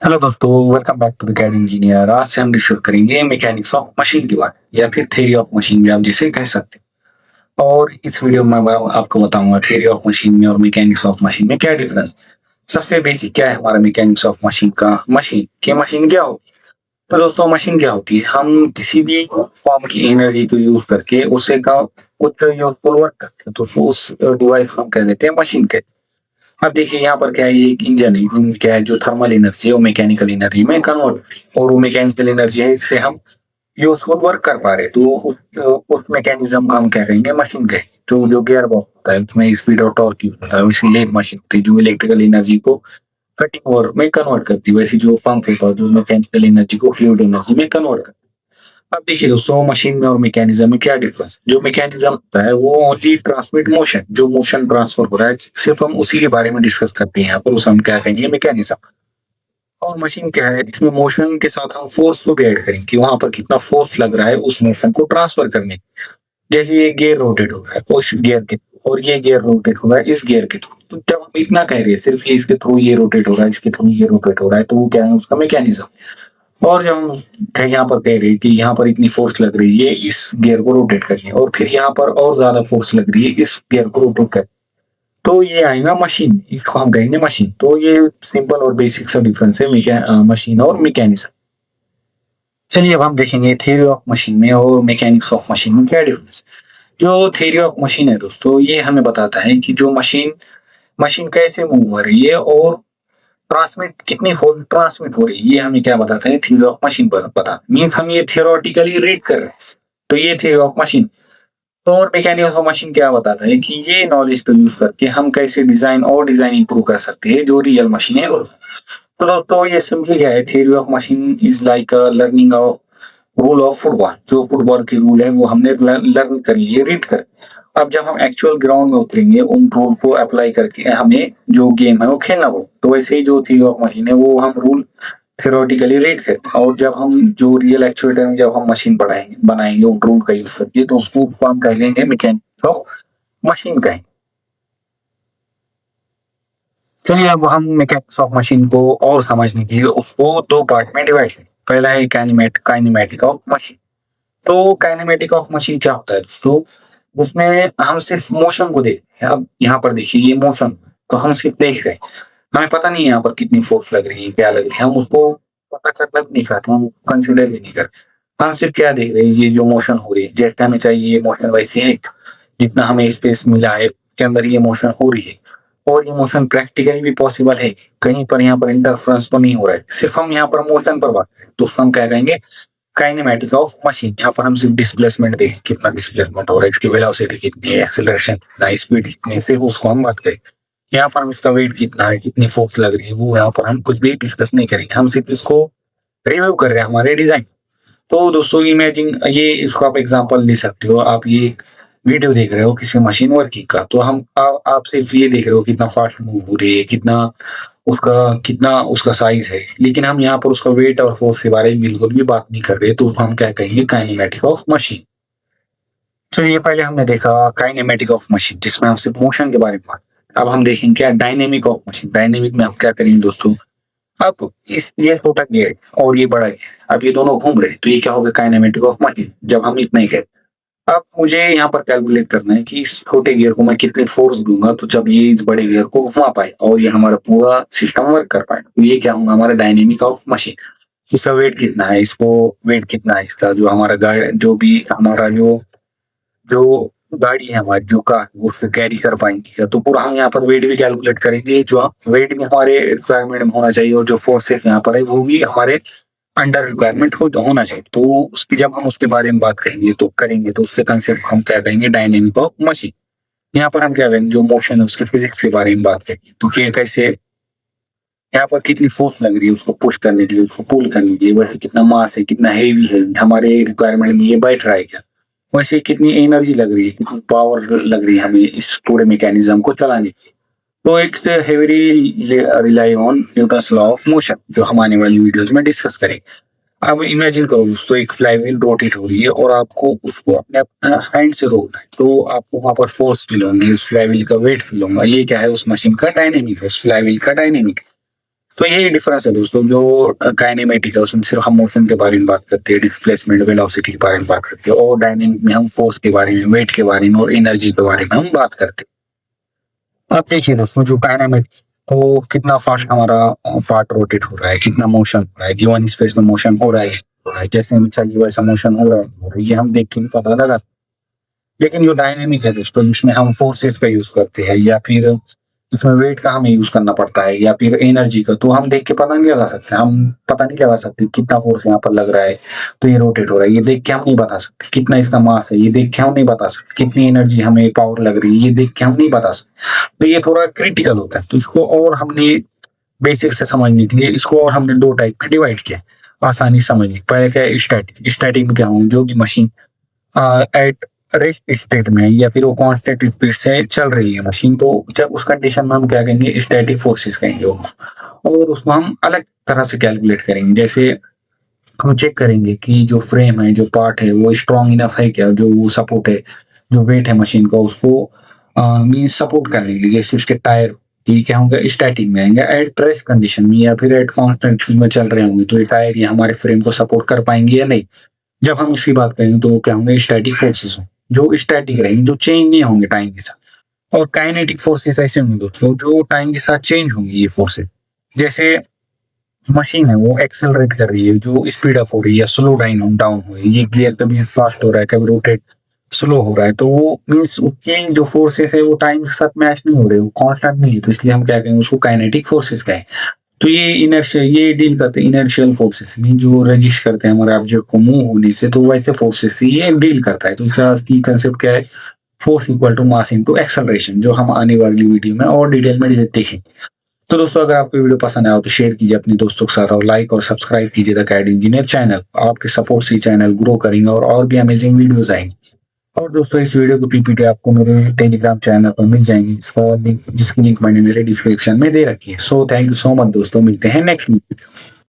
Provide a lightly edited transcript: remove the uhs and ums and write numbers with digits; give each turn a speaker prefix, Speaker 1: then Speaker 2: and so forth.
Speaker 1: Hello दोस्तों, welcome back to the CAD engineer. आज से हम डिस्कस करेंगे मैकेनिक्स ऑफ मशीन के बारे या फिर थ्योरी ऑफ मशीन भी आप जिसे कह सकते हैं। और इस वीडियो में मैं आपको बताऊंगा थ्योरी ऑफ मशीन में और मैकेनिक्स ऑफ मशीन में क्या डिफरेंस। सबसे बेसिक क्या है हमारा मैकेनिक्स ऑफ मशीन का। मशीन क्या होती है? तो दोस्तों मशीन क्या होती है? हम किसी भी फॉर्म की एनर्जी को यूज करके उससे का कुछ यूजफुल वर्क करते हैं, तो उस डिवाइस को हम कह देते हैं मशीन के। अब देखिए यहाँ पर क्या है, ये एक इंजन है, क्या है जो थर्मल एनर्जी है वो मैकेनिकल एनर्जी में कन्वर्ट, और वो मैकेनिकल एनर्जी है इससे हम यूजफुल वर्क कर पा रहे हैं। तो उस मैकेनिज्म को हम क्या कहेंगे, मशीन कहेंगे। तो जो गियर बॉक्स होता है उसमें स्पीड और टॉर्क यूज होता है, इसलिए मशीन होती है जो इलेक्ट्रिकल एनर्जी को कटिंग और में कन्वर्ट करती है। वैसे जो पंप होता है जो मैकेनिकल एनर्जी को फ्लूइड एनर्जी में कन्वर्ट करता है। अब देखिए दोस्तों, मशीन में और मैकेनिज्म में क्या डिफरेंस। जो मैकेनिज्म होता है वो ओनली ट्रांसमिट मोशन, जो मोशन ट्रांसफर हो रहा है सिर्फ हम उसी के बारे में डिस्कस करते हैं यहाँ पर, उसे हम क्या कहेंगे, मैकेनिज्म। और मशीन क्या है, इसमें मोशन के साथ हम फोर्स को भी ऐड करेंगे कि वहां पर कितना फोर्स लग रहा है उस मोशन को ट्रांसफर करने। जैसे ये गियर रोटेट हो रहा है उस गियर के, और ये गियर रोटेट हो रहा है इस गियर के थ्रू। तो जब हम इतना कह रहे हैं सिर्फ ये इसके थ्रू ये रोटेट हो रहा है, इसके थ्रू ये रोटेट हो रहा है, तो वो क्या है, उसका मैकेनिज्म। और जब हम यहाँ पर कह रहे हैं कि यहाँ पर इतनी फोर्स लग रही है इस गियर को रोटेट करके, और फिर यहाँ पर और ज्यादा फोर्स लग रही है इस गियर को रोटेट करके, तो ये आएगा मशीन, इसको हम कहेंगे मशीन। तो ये सिंपल और बेसिक सा डिफरेंस है मशीन और मैकेनिज्म। चलिए अब हम देखेंगे थ्योरी ऑफ मशीन में और मैकेनिक्स ऑफ मशीन में क्या डिफरेंस। जो थ्योरी ऑफ मशीन है दोस्तों, ये हमें बताता है कि जो मशीन मशीन कैसे मूव हो रही है और ट्रांसमिट कितनी फोर्स ट्रांसमिट हो रही है, ये हमें क्या बताते हैं, थ्योरी ऑफ मशीन पर पता मीन्स हम ये थियोरेटिकली रीड कर रहे हैं। तो ये थ्योरी ऑफ मशीन। तो और मैकेनिक्स ऑफ मशीन क्या बताता है कि ये नॉलेज को यूज करके हम कैसे डिजाइन और डिजाइन इंप्रूव कर सकते हैं जो रियल मशीन है। तो दोस्तों ये सिंपली क्या है, theory of machine is like learning of rule of football. जो फुटबॉल के रूल है वो हमने लर्न कर लिए, रीड कर। अब जब हम एक्चुअल ग्राउंड में उतरेंगे उन रूल को अप्लाई करके हमें जो गेम है वो खेलना पड़ेगा। तो वैसे ही जो थ्योरी ऑफ मशीन है वो हम रूल थ्योरेटिकली रीड करते हैं, और जब हम जो रियल एक्चुएटर में जब हम मशीन पढ़ाएंगे बनाएंगे उन रूल का यूज करके, तो उसको हम कह लेंगे मैकेनिक्स ऑफ मशीन कहेंगे। चलिए अब हम मैकेनिक्स ऑफ मशीन को और समझने के लिए उसको दो पार्ट में डिवाइड करें। पहला है काइनेमेटिक ऑफ मशीन। तो काइनेमेटिक ऑफ मशीन क्या होता है दोस्तों, उसमें हम सिर्फ मोशन को देखते हैं। अब यहाँ पर देखिए ये मोशन, तो हम सिर्फ देख रहे हैं, हमें पता नहीं है यहाँ पर कितनी फोर्स लग रही है, क्या लग रही है, हम उसको पता करना भी नहीं चाहते, हम कंसिडर भी नहीं करते। हम सिर्फ क्या देख रहे हैं, ये जो मोशन हो रही है जैसे हमें चाहिए ये मोशन वैसे है, जितना हमें स्पेस मिला है के अंदर ये मोशन हो रही है। और ये मोशन प्रैक्टिकली भी पॉसिबल है, कहीं पर यहाँ पर इंटरफ्रेंस तो नहीं हो रहा है, सिर्फ हम यहाँ पर मोशन पर बात करें तो उसको हम क्या कहेंगे, काइनेमेटिक ऑफ मशीन। यहाँ पर हम सिर्फ डिस्प्लेसमेंट देखें, कितना डिस्प्लेसमेंट हो रहा है, इसकी वेलोसिटी कितनी है, एक्सेलरेशन कितना, स्पीड कितनी है, सिर्फ उसको हम बात करें। यहाँ पर हम इसका वेट कितना है, कितनी फोर्स लग रही है, वो यहाँ पर हम कुछ भी डिस्कस नहीं करेंगे, हम सिर्फ इसको रिव्यू कर रहे हैं हमारे डिजाइन। तो दोस्तों इमेजिन ये, इसको आप एग्जांपल ले सकते हो। आप ये वीडियो देख रहे हो किसी मशीन वर्किंग का, तो आप सिर्फ ये देख रहे हो कितना फास्ट मूव हो रही है, कितना उसका साइज है, लेकिन हम यहाँ पर उसका वेट और फोर्स के बारे में बिल्कुल भी बात नहीं कर रहे। तो हम क्या कहेंगे, काइनेमेटिक ऑफ मशीन। तो ये पहले हमने देखा काइनेमेटिक ऑफ मशीन, जिसमें हम सिर्फ मोशन के बारे में बात। अब हम देखेंगे क्या डायनेमिक ऑफ मशीन। डायनेमिक में हम क्या करेंगे दोस्तों, अब इस ये छोटा गियर है और ये बड़ा है, अब ये दोनों घूम रहे हैं, तो ये क्या होगा, काइनेमेटिक ऑफ मशीन। जब हम इतना ही करें, अब मुझे यहाँ पर कैलकुलेट करना है कि इस छोटे गियर को मैं कितनी फोर्स दूंगा तो जब ये इस बड़े गियर को घुमा पाए और ये हमारा पूरा सिस्टम वर्क कर पाए, तो ये क्या होगा, हमारा डायनेमिक ऑफ मशीन। इसका वेट कितना है, इसको वेट कितना है इसका, जो हमारा गाड़ी जो भी हमारा जो गाड़ी है हमारी जो कार, वो उससे कैरी कर पाएंगे, तो पूरा हम यहाँ पर वेट भी कैलकुलेट करेंगे, जो वेट भी हमारे रिक्वायरमेंट में होना चाहिए, और जो फोर्सेस यहाँ पर है वो भी हमारे अंडर रिक्वायरमेंट होना चाहिए। तो उसकी जब हम उसके बारे में बात करेंगे तो उसके कंसेप्ट हम क्या कहेंगे, डायनेमिक ऑफ मशीन। यहाँ पर हम क्या करेंगे, जो मोशन है उसके फिजिक्स के बारे में बात करेंगे, तो क्या कैसे यहाँ पर कितनी फोर्स लग रही है उसको पुश करने के लिए, उसको पुल करने के लिए, वैसे कितना मास है, कितना हेवी है, हमारे रिक्वायरमेंट में ये बैठ रहा है क्या, वैसे कितनी एनर्जी लग रही है, कितनी पावर लग रही है हमें इस पूरे मैकेनिज्म को चलाने की। तो एक से heavily rely on Newton's law of motion, जो हम आने वाली वीडियोस में डिस्कस करेंगे। अब इमेजिन करो दोस्तों, एक फ्लाईव्हील रोटेट हो रही है और आपको उसको अपने हैंड से रोकना है, तो आपको वहां पर फोर्स फील होंगी, उस फ्लाईव्हील का वेट फील होगा। ये क्या है, उस मशीन का डायनेमिक है, उस फ्लाईव्हील का डायनेमिक। तो यही डिफरेंस है दोस्तों, जो काइनेमेटिक है उसमें सिर्फ हम मोशन के बारे में बात करते हैं, डिस्प्लेसमेंट वेलोसिटी के बारे में बात करते हैं, और डायनेमिक में हम फोर्स के बारे में, वेट के बारे में और एनर्जी के बारे में हम बात करते हैं। अब देखिए दोस्तों, जो काइनेमेटिक तो कितना फास्ट हमारा पार्ट रोटेट हो रहा है, कितना मोशन हो रहा है, गिवन स्पेस में मोशन हो रहा है, जैसे हमें चाहिए वैसा मोशन हो रहा है, ये हम देख के भी पता लगा। लेकिन जो डायनेमिक है दोस्तों, जिसमें हम फोर्सेस का यूज करते हैं, या फिर उसमें वेट का हमें यूज करना पड़ता है, या फिर एनर्जी का, तो हम देख के पता नहीं लगा सकते, हम पता नहीं लगा सकते कितना फोर्स यहाँ पर लग रहा है, तो ये रोटेट हो रहा है, ये देख के हम नहीं बता सकते। कितना इसका मास है, ये देख के हम नहीं बता सकते। कितनी एनर्जी हमें पावर लग रही है, ये देख के हम नहीं बता सकते। तो ये थोड़ा क्रिटिकल होता है। तो इसको और हमने बेसिक से समझने के लिए इसको और हमने दो टाइप में डिवाइड किया, आसानी से समझने। पहले क्या है, स्टैटिक। स्टैटिक में क्या होगा, जो भी मशीन एट रेस्ट स्टेट में है, या फिर वो कांस्टेंट स्पीड से चल रही है मशीन, तो जब उस कंडीशन में हम क्या कहेंगे, स्टैटिक फोर्सेस कहेंगे वो। और उसको हम अलग तरह से कैलकुलेट करेंगे। जैसे हम चेक करेंगे कि जो फ्रेम है, जो पार्ट है, वो स्ट्रांग इनफ है क्या, जो वो सपोर्ट है, जो वेट है मशीन का, उसको मीन सपोर्ट करने के लिए। जैसे उसके टायर, ये क्या होंगे, स्टैटिक में आएंगे। एट रेस्ट कंडीशन में या फिर एट कांस्टेंट स्पीड में चल रहे होंगे, तो ये टायर ये हमारे फ्रेम को सपोर्ट कर पाएंगे या नहीं। जब हम इसकी बात करेंगे तो वो क्या होंगे, स्टैटिक फोर्सेस हों, जो स्टैटिक रहेंगे, जो चेंज नहीं होंगे टाइम के साथ। और काइनेटिक फोर्सेस ऐसे होंगे दोस्तों, जो टाइम के साथ चेंज होंगी ये फोर्सेस। जैसे मशीन है वो एक्सेलरेट कर रही है, जो स्पीड अप हो रही है, स्लो डाउन डाउन हो रही है, ये गियर कभी फास्ट हो रहा है, कभी रोटेट स्लो हो रहा है, तो वो मीन्स उसकी जो फोर्सेस है वो टाइम के साथ मैच नहीं हो रहे, वो कांस्टेंट नहीं है, तो इसलिए हम क्या कहेंगे, उसको काइनेटिक फोर्सेस कहें। तो ये इनर्शियल, ये डील करते हैं इनर्शियल फोर्सेस में, जो रजिश करते हैं हमारे ऑब्जेक्ट को मूव होने से, तो वैसे फोर्सेस से ये डील करता है। तो इसका की कंसेप्ट क्या है, force equal to mass into acceleration, जो हम आने वाली वीडियो में और डिटेल में देखेंगे। तो दोस्तों, अगर आपको वीडियो पसंद आया हो तो शेयर कीजिए अपने दोस्तों के साथ, और लाइक और सब्सक्राइब कीजिए द कैड इंजीनियर चैनल। आपके सपोर्ट से चैनल ग्रो करेंगे और भी अमेजिंग वीडियोस आएंगे। और दोस्तों, इस वीडियो की पीपीटी आपको मेरे टेलीग्राम चैनल पर मिल जाएंगी, इसका लिंक, जिसकी लिंक मैंने मेरे डिस्क्रिप्शन में दे रखी है। So thank you so much दोस्तों, मिलते हैं नेक्स्ट वीडियो।